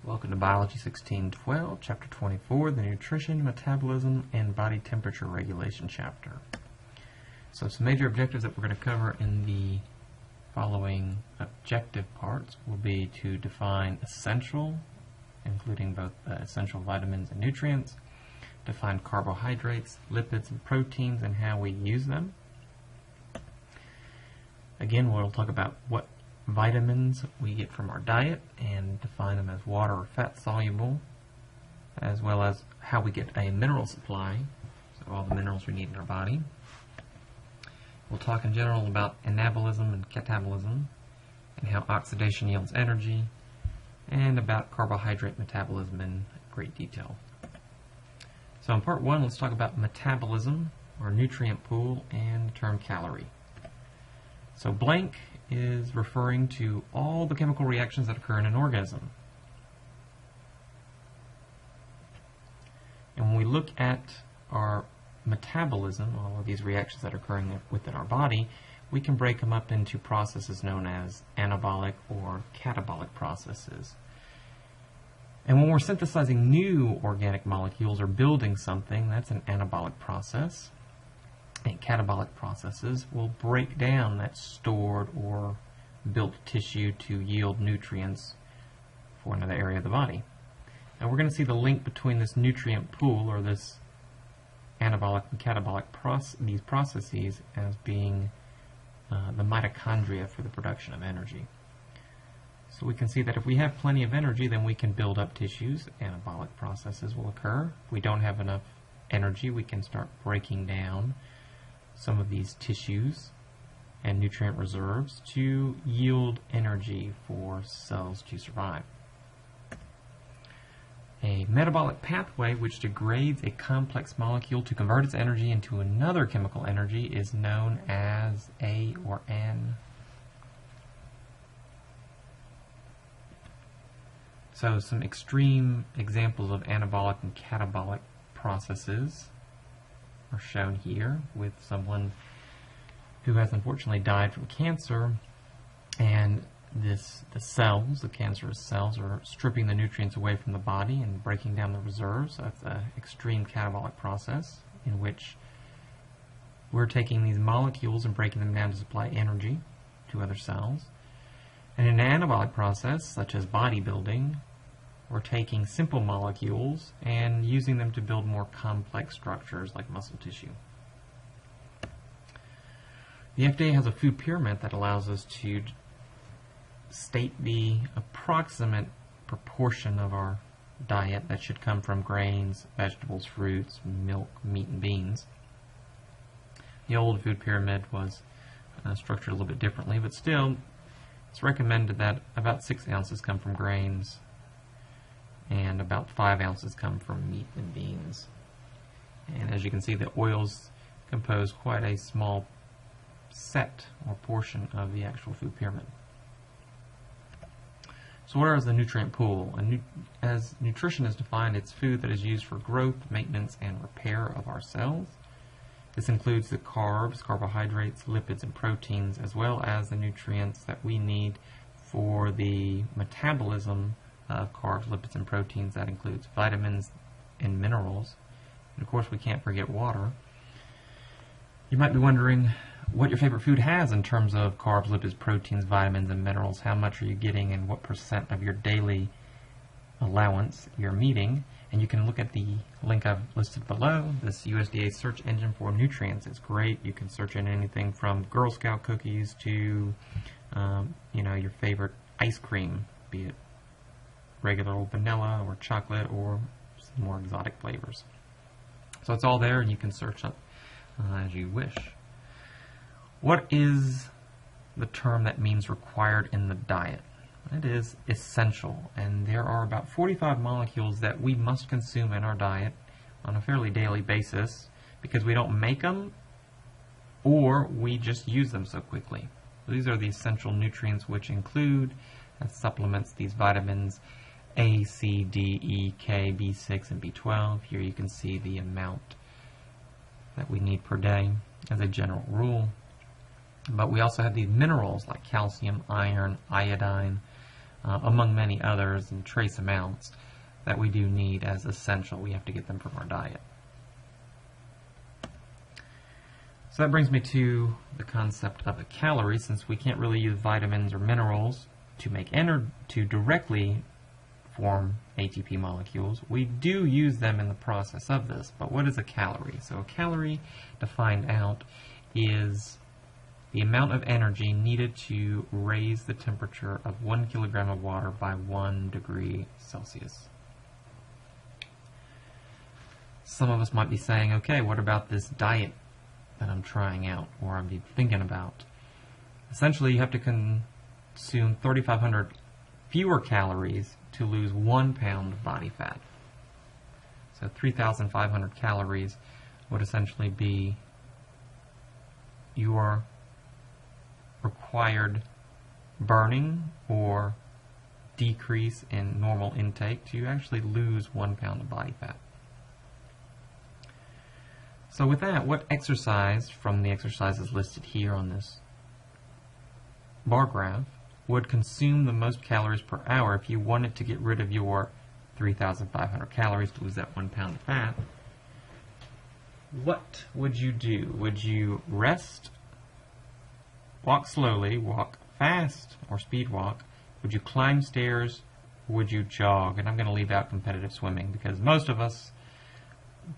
Welcome to Biology 1612, Chapter 24, the Nutrition, Metabolism, and Body Temperature Regulation chapter. So some major objectives that we're going to cover in the following objective parts will be to define essential, including both essential vitamins and nutrients, define carbohydrates, lipids, and proteins, and how we use them. Again, we'll talk about what vitamins we get from our diet and define them as water or fat soluble, as well as how we get a mineral supply, so all the minerals we need in our body. We'll talk in general about anabolism and catabolism and how oxidation yields energy, and about carbohydrate metabolism in great detail. So in part one, let's talk about metabolism, or nutrient pool, and the term calorie. So blank is referring to all the chemical reactions that occur in an organism. And when we look at our metabolism, all of these reactions that are occurring within our body, we can break them up into processes known as anabolic or catabolic processes. And when we're synthesizing new organic molecules or building something, that's an anabolic process. And catabolic processes will break down that stored or built tissue to yield nutrients for another area of the body. And we're going to see the link between this nutrient pool, or this anabolic and catabolic these processes, as being the mitochondria for the production of energy. So we can see that if we have plenty of energy, then we can build up tissues. Anabolic processes will occur. If we don't have enough energy, we can start breaking down some of these tissues and nutrient reserves to yield energy for cells to survive. A metabolic pathway which degrades a complex molecule to convert its energy into another chemical energy is known as a or an. So some extreme examples of anabolic and catabolic processes are shown here, with someone who has unfortunately died from cancer, and the cancerous cells, are stripping the nutrients away from the body and breaking down the reserves. So that's an extreme catabolic process in which we're taking these molecules and breaking them down to supply energy to other cells. And in an anabolic process, such as bodybuilding, we're taking simple molecules and using them to build more complex structures like muscle tissue. The FDA has a food pyramid that allows us to state the approximate proportion of our diet that should come from grains, vegetables, fruits, milk, meat, and beans. The old food pyramid was structured a little bit differently, but still it's recommended that about 6 ounces come from grains, and about 5 ounces come from meat and beans. And as you can see, the oils compose quite a small set or portion of the actual food pyramid. So what is the nutrient pool? As nutrition is defined, it's food that is used for growth, maintenance, and repair of our cells. This includes the carbs, carbohydrates, lipids, and proteins, as well as the nutrients that we need for the metabolism of carbs, lipids, and proteins. That includes vitamins and minerals. And of course, we can't forget water. You might be wondering what your favorite food has in terms of carbs, lipids, proteins, vitamins, and minerals. How much are you getting, and what % of your daily allowance you're meeting? And you can look at the link I've listed below. This USDA search engine for nutrients is great. You can search in anything from Girl Scout cookies to your favorite ice cream, be it regular old vanilla or chocolate or some more exotic flavors. So it's all there, and you can search up as you wish. What is the term that means required in the diet? It is essential, and there are about 45 molecules that we must consume in our diet on a fairly daily basis because we don't make them or we just use them so quickly. So these are the essential nutrients, which include as supplements these vitamins A, C, D, E, K, B6, and B12. Here you can see the amount that we need per day as a general rule. But we also have these minerals like calcium, iron, iodine, among many others and trace amounts that we do need as essential. We have to get them from our diet. So that brings me to the concept of a calorie. Since we can't really use vitamins or minerals to directly form ATP molecules, we do use them in the process of this. But what is a calorie? So a calorie, defined out, is the amount of energy needed to raise the temperature of 1 kilogram of water by 1 degree Celsius. Some of us might be saying, okay, what about this diet that I'm trying out or I'm thinking about? Essentially, you have to consume 3,500 fewer calories to lose 1 pound of body fat. So 3,500 calories would essentially be your required burning or decrease in normal intake to actually lose 1 pound of body fat. So with that, what exercise from the exercises listed here on this bar graph would consume the most calories per hour if you wanted to get rid of your 3,500 calories to lose that 1 pound of fat? What would you do? Would you rest, walk slowly, walk fast, or speed walk? Would you climb stairs? Or would you jog? And I'm going to leave out competitive swimming because most of us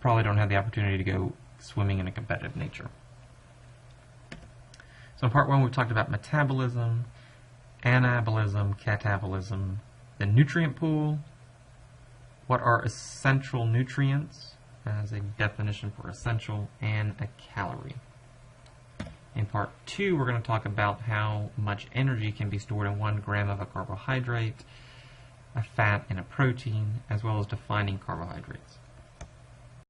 probably don't have the opportunity to go swimming in a competitive nature. So in part one, we've talked about metabolism, anabolism, catabolism, the nutrient pool, what are essential nutrients as a definition for essential, and a calorie. In part two, we're going to talk about how much energy can be stored in 1 gram of a carbohydrate, a fat, and a protein, as well as defining carbohydrates.